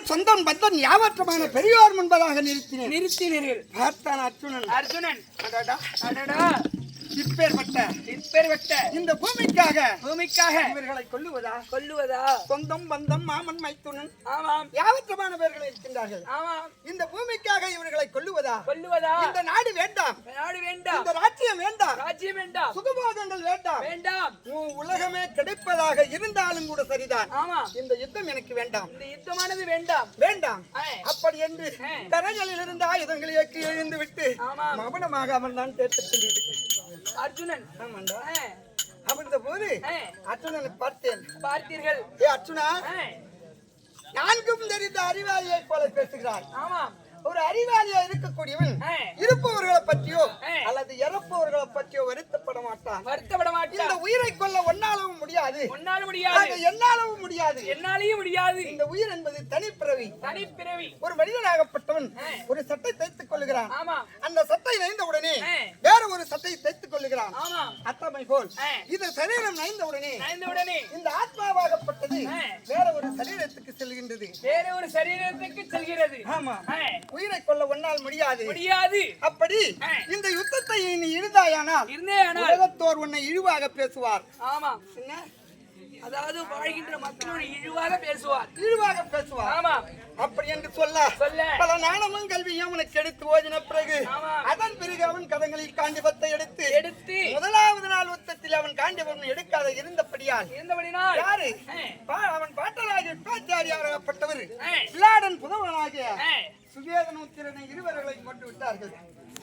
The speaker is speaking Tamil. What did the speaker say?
சொந்தம் பந்தம் யாவற்றமான பெரியோர் முன்பதாக நிறுத்தினீர்கள். பார்த்தான் அர்ஜுனன். அடடா அடடா, இப்பேற்பட்ட இந்த பூமிக்காக இவர்களை கொல்லுவதா? சொந்தம் பந்தம் மாமன் மைத்துனன் ஆமாம் யாவற்றமான பேர்கள் இருக்கின்றார்கள். ஆமாம், இந்த பூமிக்காக இவர்களை கொல்லுவதா? இந்த நாடு நாடு வேண்டாம், வேண்டாம், இந்த ராஜ்யம் ராஜ்யம் வேண்டாம், சுகபோகங்கள் வேண்டாம், உன் உலகமே கிடைப்பதாக இருந்தாலும் கூட சரிதான். ஆமா, இந்த யுத்தம் எனக்கு வேண்டாம், இந்த யுத்தமானது வேண்டாம். அப்படி என்று கரைகளில் இருந்த ஆயுதங்களை ஏற்றி எழுந்து விட்டு மௌனமாக அவன் தான் அர்ஜுனன் அமர்ந்த போது அர்ஜுனனை பார்த்தீர்கள். அர்ஜுனா, நான்கும் தெரிந்த அறிவாளியை போல பேசுகிறார். ஆமாம், ஒரு அறிவாளியா இருக்கக்கூடியவன் இருப்பவர்களை பற்றியோ அல்லது இறப்பவர்களை பற்றியோ வருத்தப்பட மாட்டான். இந்த உயிரை கொல்ல ஒன்னாலும் முடியாது, என்னாலும் முடியாது. இந்த உயிர் என்பது தனிப்பிறவி. ஒரு மனிதனாகப்பட்டவன் ஒரு சட்டை தைத்துக் கொள்ளுகிறான். அந்த சட்டை நைந்த உடனே வேற ஒரு சட்டை தைத்துக் கொள்ளுகிறான். அத்தமை போல் இந்த சரீரம் நைந்த உடனே இந்த ஆத்மாவாகப்பட்டது வேற ஒரு சரீரத்துக்கு செல்கிறது. ஆமா, உயிரை கொல்ல ஒன்னால் முடியாது. அப்படி இந்த யுத்தத்தை நீ இழுதாயானால் உலகத்தோர் உன்னை இழிவாக பேசுவார். ஆமா, அதாவது வாழ்கின்ற மக்கள் இழிவாக பேசுவார். ஆமா, அப்படி என்று சொல்ல பல ஞானமும் கல்வியும் அவனுக்கு எடுத்து ஓதின பிறகு அதன் பிறகு அவன் கதங்களில் காண்டிபத்தை எடுத்து முதலாவது நாள் யுத்தத்தில் அவன் காண்டிபம் எடுக்காத இருந்தபடியால் யாரு அவன் பாட்டராகிய பாச்சாரியாகப்பட்டவர் விளாடன் புதவனாகிய சுவேதனூத்திரனை இருவர்களை கொண்டு விட்டார்கள்.